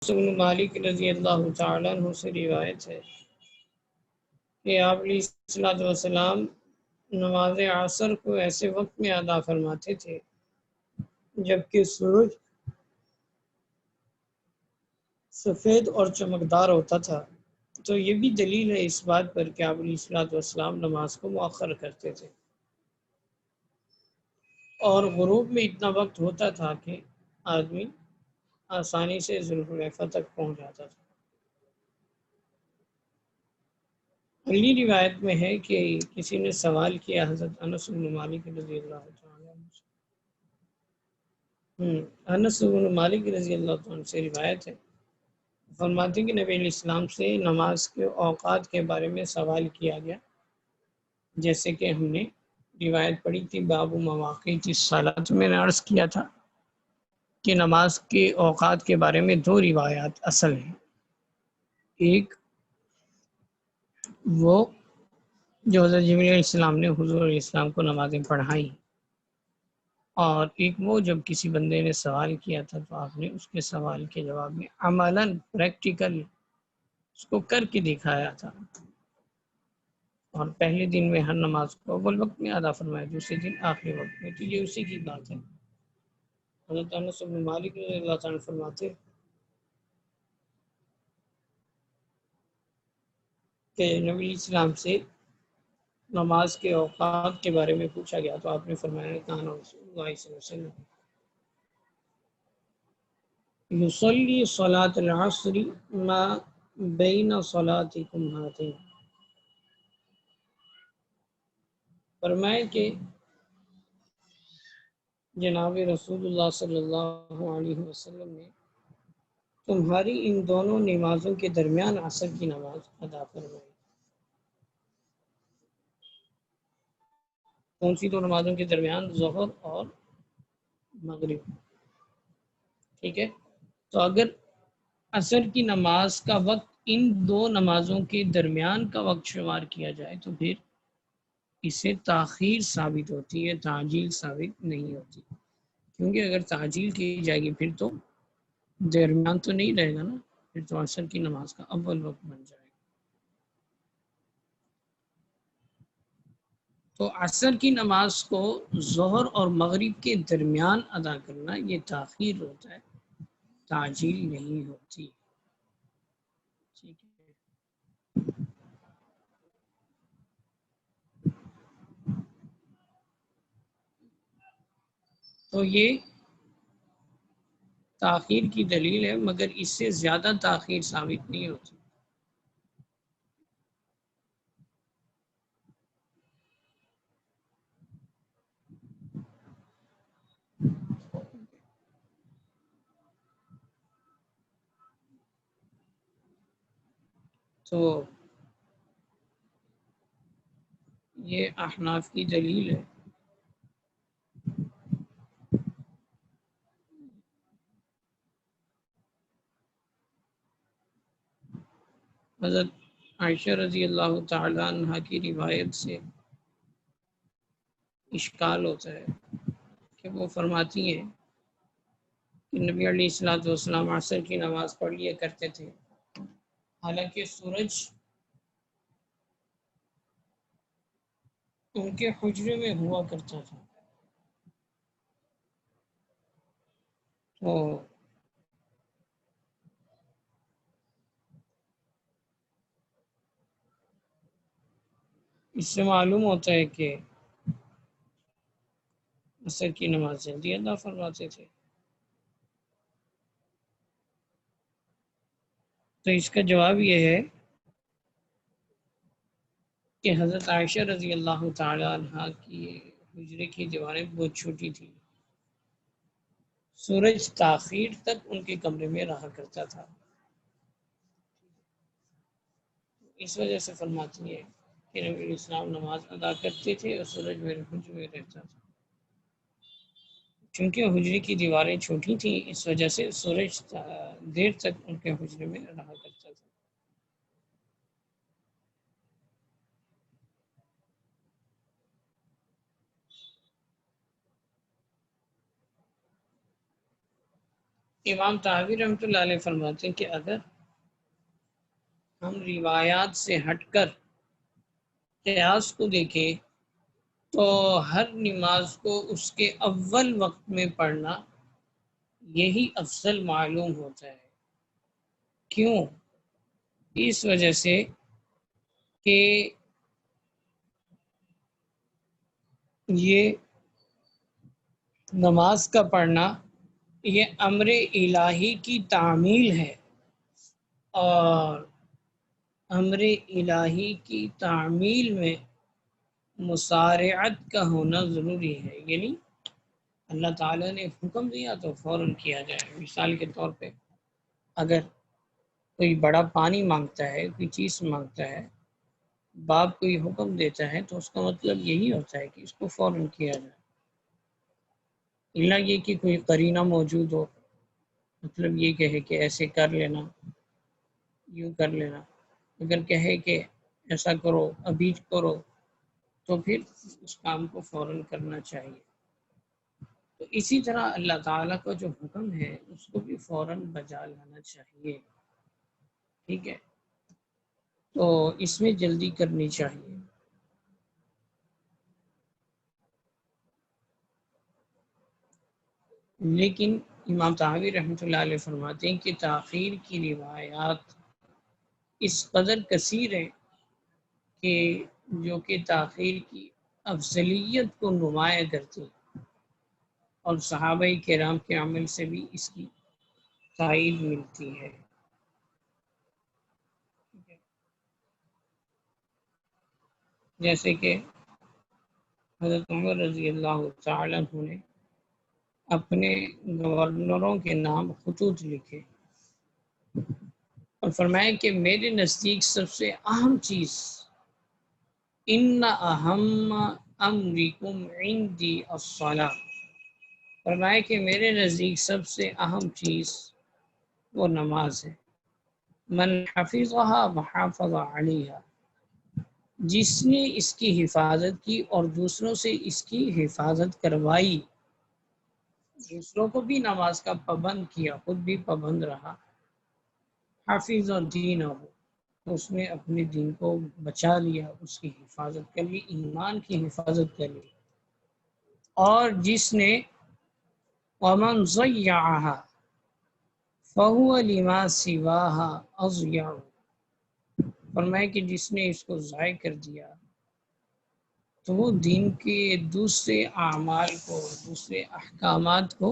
بن مالک رضی اللہ تعالیٰ عنہ سے روایت ہے کہ آپ علیہ الصلوۃ والسلام نماز عصر کو ایسے وقت میں ادا فرماتے تھے جبکہ سورج سفید اور چمکدار ہوتا تھا۔ تو یہ بھی دلیل ہے اس بات پر کہ آپ علیہ الصلوۃ والسلام نماز کو مؤخر کرتے تھے، اور غروب میں اتنا وقت ہوتا تھا کہ آدمی آسانی سے ذوالحلیفہ تک پہنچ جاتا تھا۔ اگلی روایت میں ہے کہ کسی نے سوال کیا حضرت انس بن مالک رضی اللہ تعالیٰ عنہ سے۔ انس بن مالک رضی اللہ تعالیٰ عنہ سے روایت ہے، فرماتے ہیں کہ نبی علیہ السلام سے نماز کے اوقات کے بارے میں سوال کیا گیا، جیسے کہ ہم نے روایت پڑھی تھی باب مواقیت الصلاۃ میں نے عرض کیا تھا کہ نماز کے اوقات کے بارے میں دو روایات اصل ہیں۔ ایک وہ جو حضرت جبریل علیہ السلام نے حضور علیہ السلام کو نمازیں پڑھائیں، اور ایک وہ جب کسی بندے نے سوال کیا تھا تو آپ نے اس کے سوال کے جواب میں عملاً پریکٹیکل اس کو کر کے دکھایا تھا، اور پہلے دن میں ہر نماز کو اول وقت میں ادا فرمایا، دوسرے دن آخری وقت میں۔ تو یہ اسی کی بات ہے۔ حضرت انس بن مالک رضی اللہ تعالیٰ عنہ فرماتے کہ نبی علیہ السلام سے نماز کے اوقات کے بارے میں پوچھا گیا تو آپ نے فرمایا کان رسول اللہ صلی اللہ علیہ وسلم یصلی صلاۃ العصر ما بین صلاتکم ہاتین، فرمایا کہ جناب رسول اللہ صلی اللہ علیہ وسلم نے تمہاری ان دونوں نمازوں کے درمیان عصر کی نماز ادا فرمائی۔ کون سی دو نمازوں کے درمیان؟ ظہر اور مغرب۔ ٹھیک ہے، تو اگر عصر کی نماز کا وقت ان دو نمازوں کے درمیان کا وقت شمار کیا جائے تو پھر اسے تاخیر ثابت ہوتی ہے، تعجیل ثابت نہیں ہوتی، کیونکہ اگر تعجیل کی جائے گی پھر تو درمیان تو نہیں رہے گا نا، پھر تو عصر کی نماز کا اول وقت بن جائے گا۔ تو عصر کی نماز کو ظہر اور مغرب کے درمیان ادا کرنا یہ تاخیر ہوتا ہے، تعجیل نہیں ہوتی۔ ٹھیک ہے، تو یہ تاخیر کی دلیل ہے، مگر اس سے زیادہ تاخیر ثابت نہیں ہوتی۔ تو یہ احناف کی دلیل ہے۔ حضرت عائشہ رضی اللہ تعالیٰ عنہ کی روایت سے اشکال ہوتا ہے کہ وہ فرماتی ہیں کہ نبی علیہ الصلوۃ والسلام عصر کی نماز پڑھ لیا کرتے تھے، حالانکہ سورج ان کے حجرے میں ہوا کرتا تھا۔ تو اس سے معلوم ہوتا ہے کہ عصر کی نماز جلدی ادا فرماتے تھے۔ تو اس کا جواب یہ ہے کہ حضرت عائشہ رضی اللہ تعالی عنہ کی حجرے کی دیواریں بہت چھوٹی تھیں، سورج تاخیر تک ان کے کمرے میں رہا کرتا تھا، اس وجہ سے فرماتی ہے کہ نبی علیہ السلام نماز ادا کرتے تھے اور سورج میرے حجرے میں رہتا تھا۔ چونکہ حجرے کی دیواریں چھوٹی تھیں اس وجہ سے سورج دیر تک ان کے حجرے میں رہا کرتا تھا۔ امام طحاوی رحمۃ اللہ علیہ فرماتے ہیں کہ اگر ہم روایات سے ہٹ کر قیاس کو دیکھیں تو ہر نماز کو اس کے اول وقت میں پڑھنا یہی افضل معلوم ہوتا ہے۔ کیوں؟ اس وجہ سے کہ یہ نماز کا پڑھنا یہ امر الہی کی تعمیل ہے، اور امر الہی کی تعمیل میں مسارعت کا ہونا ضروری ہے، یعنی اللہ تعالیٰ نے حکم دیا تو فوراً کیا جائے۔ مثال کے طور پہ اگر کوئی بڑا پانی مانگتا ہے، کوئی چیز مانگتا ہے، باپ کوئی حکم دیتا ہے تو اس کا مطلب یہی ہوتا ہے کہ اس کو فوراً کیا جائے، الا یہ کہ کوئی قرینہ موجود ہو، مطلب یہ کہے کہ ایسے کر لینا، یوں کر لینا۔ اگر کہے کہ ایسا کرو، ابھی کرو، تو پھر اس کام کو فوراً کرنا چاہیے۔ تو اسی طرح اللہ تعالیٰ کا جو حکم ہے اس کو بھی فوراً بجا لانا چاہیے، ٹھیک ہے؟ تو اس میں جلدی کرنی چاہیے۔ لیکن امام طحاوی رحمۃ اللہ علیہ فرماتے ہیں کہ تاخیر کی روایات اس قدر کثیر ہیں کہ جو کہ تاخیر کی افضلیت کو نمایاں کرتی ہیں، اور صحابہ کرام کے عمل سے بھی اس کی تائید ملتی ہے۔ جیسے کہ حضرت عمر رضی اللہ تعالیٰ عنہ نے اپنے گورنروں کے نام خطوط لکھے اور فرمایا کہ میرے نزدیک سب سے اہم چیز ان اہم امرکم عندی الصلاۃ، فرمایا کہ میرے نزدیک سب سے اہم چیز وہ نماز ہے۔ من حفظها وحافظ علیہا، جس نے اس کی حفاظت کی اور دوسروں سے اس کی حفاظت کروائی، دوسروں کو بھی نماز کا پابند کیا، خود بھی پابند رہا، حافظ الدین ہو، اس نے اپنے دین کو بچا لیا، اس کی حفاظت کر لی، ایمان کی حفاظت کر لی۔ اور جس نے ومن ضیعها فہو لما سواها اضیع، فرمایا کہ جس نے اس کو ضائع کر دیا تو وہ دین کے دوسرے اعمال کو، دوسرے احکامات کو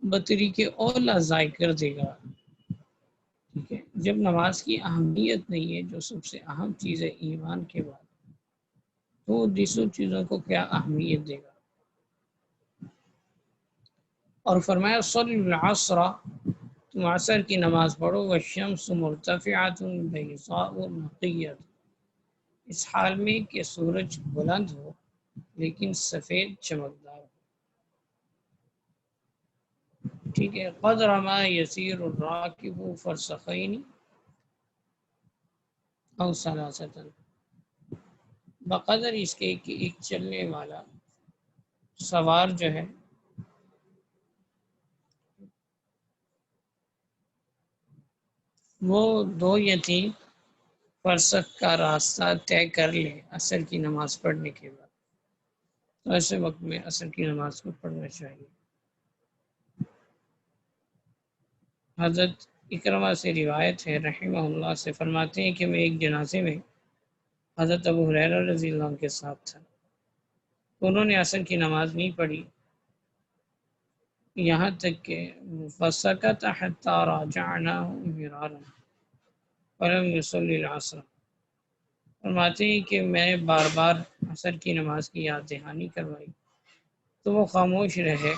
بطریق اولا ضائع کر دے گا، ٹھیک ہے؟ جب نماز کی اہمیت نہیں ہے، جو سب سے اہم چیز ہے ایمان کے بعد، تو وہ دوسروں چیزوں کو کیا اہمیت دے گا؟ اور فرمایا صلی العصر، تم عصر کی نماز پڑھو، والشمس مرتفعۃ بیضاء نقیۃ، اس حال میں کہ سورج بلند ہو لیکن سفید چمکدار ہو، ٹھیک ہے؟ قدر ما یسیر الراکب فرسخین او ثلاثۃ، بقدر اس کے کہ ایک چلنے والا سوار جو ہے وہ 2 یا 3 فرسخ کا راستہ طے کر لے عصر کی نماز پڑھنے کے بعد، تو ایسے وقت میں عصر کی نماز کو پڑھنا چاہیے۔ حضرت اکرمہ سے روایت ہے رحمہ اللہ سے، فرماتے ہیں کہ میں ایک جنازے میں حضرت ابو ہریرہ رضی اللہ عنہ کے ساتھ تھا، انہوں نے عصر کی نماز نہیں پڑھی یہاں تک کہ فسکت حتی راجعناہ مرارا ولم یصلی العصر، فرماتے ہیں کہ میں نے بار بار عصر کی نماز کی یاد دہانی کروائی تو وہ خاموش رہے،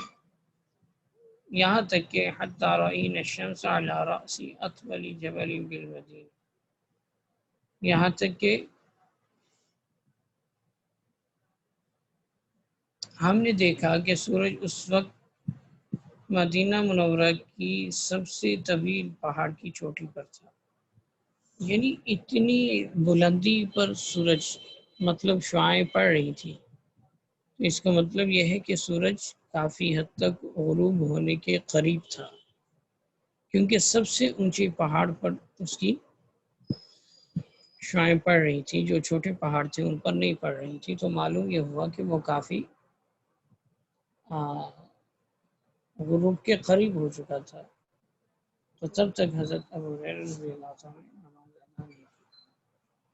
یہاں تک کہ حتی رأینا الشمس علی رأس اطول جبل بالمدینہ، یہاں تک کہ ہم نے دیکھا کہ سورج اس وقت مدینہ منورہ کی سب سے طویل پہاڑ کی چوٹی پر تھا، یعنی اتنی بلندی پر سورج، مطلب شعائیں پڑ رہی تھی، تو اس کا مطلب یہ ہے کہ سورج کافی حد تک غروب ہونے کے قریب تھا، کیونکہ سب سے اونچے پہاڑ پر اس کی شعائیں پڑ رہی تھی، جو چھوٹے پہاڑ تھے ان پر نہیں پڑ رہی تھی، تو معلوم یہ ہوا کہ وہ کافی غروب کے قریب ہو چکا تھا۔ تو تب تک حضرت ابو ہریرہ رضی اللہ عنہ نے نماز ادا نہیں کی۔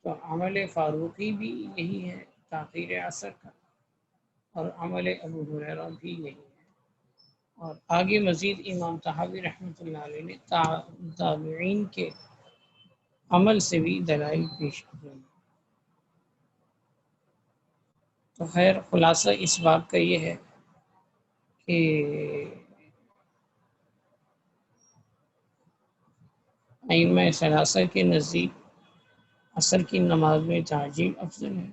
تو عمل فاروقی بھی یہی ہے، تاخیر عصر کا، اور عمل ابو ہریرہ بھی یہی ہے۔ اور آگے مزید امام طحاوی رحمۃ اللہ علیہ نے تابعین کے عمل سے بھی دلائل پیش کیے۔ تو خیر خلاصہ اس بات کا یہ ہے کہ ائمہ ثلاثہ کے نزدیک عصر کی نماز میں تعجیل افضل ہے،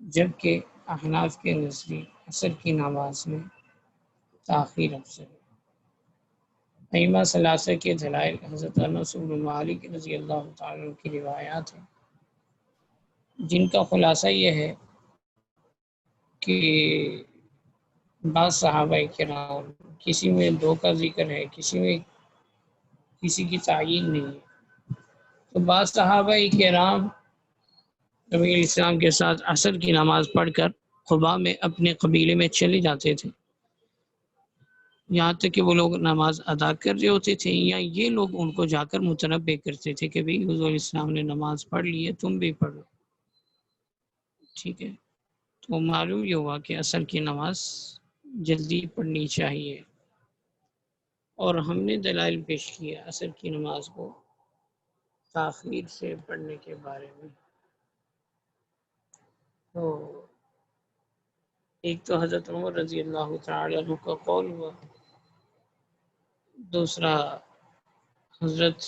جبکہ احناف کے نزدیک عصر کی نماز میں تاخیر افضل ہے۔ ائمہ ثلاثہ کے دلائل حضرت انس بن مالک رضی اللہ تعالیٰ عنہ کی روایات ہیں، جن کا خلاصہ یہ ہے کہ بعض صحابہ کرام، کسی میں دو کا ذکر ہے، کسی میں کسی کی تعیین نہیں ہے، تو بعض صحابہ کرام نبی علیہ السلام کے ساتھ عصر کی نماز پڑھ کر قباء میں اپنے قبیلے میں چلے جاتے تھے، یہاں تک کہ وہ لوگ نماز ادا کر رہے ہوتے تھے یا یہ لوگ ان کو جا کر متنبع کرتے تھے کہ بھئی حضور علیہ السلام نے نماز پڑھ لی ہے، تم بھی پڑھو۔ ٹھیک ہے، تو معلوم یہ ہوا کہ عصر کی نماز جلدی پڑھنی چاہیے، اور ہم نے دلائل پیش کیا عصر کی نماز کو تاخیر سے پڑھنے کے بارے میں۔ تو ایک تو حضرت عمر رضی اللہ تعالی عنہ کا قول ہوا، دوسرا حضرت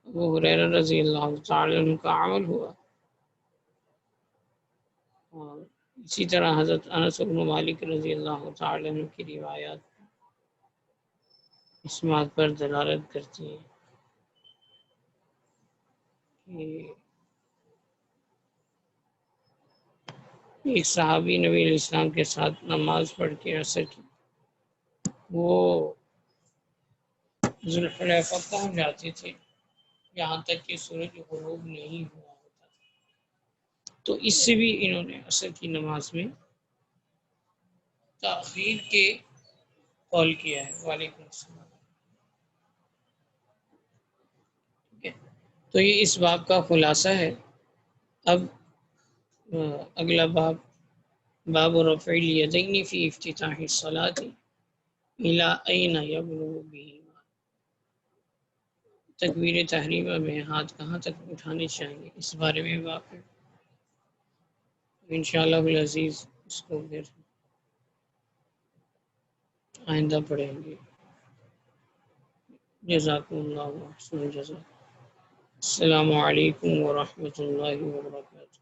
ابو ہریرہ رضی اللہ تعالی عنہ کا عمل ہوا، اور اسی طرح حضرت انس بن مالک رضی اللہ تعالی عنہ کی روایات اس بات پر دلالت کرتی ہیں کہ ایک صحابی نبی علیہ السلام کے ساتھ نماز پڑھ کے عصر کی، وہ ذوالحلیفہ پہنچ جاتے تھے یہاں تک کہ سورج غروب نہیں ہوا ہوتا تھا، تو اس سے بھی انہوں نے عصر کی نماز میں تاخیر کے قول کیا ہے۔ وعلیکم السلام۔ تو یہ اس باب کا خلاصہ ہے۔ اب اگلا باب، باب رفع الیدین فی افتتاح الصلاۃ الی این یبلغ بہما، تکبیر تحریمہ میں ہاتھ کہاں تک اٹھانے چاہیے، اس بارے میں باب ہے۔ انشاءاللہ العزیز اس کو پھر آئندہ پڑھیں گے۔ جزاکم اللہ احسن الجزاء۔ السلام علیکم ورحمۃ اللہ وبرکاتہ۔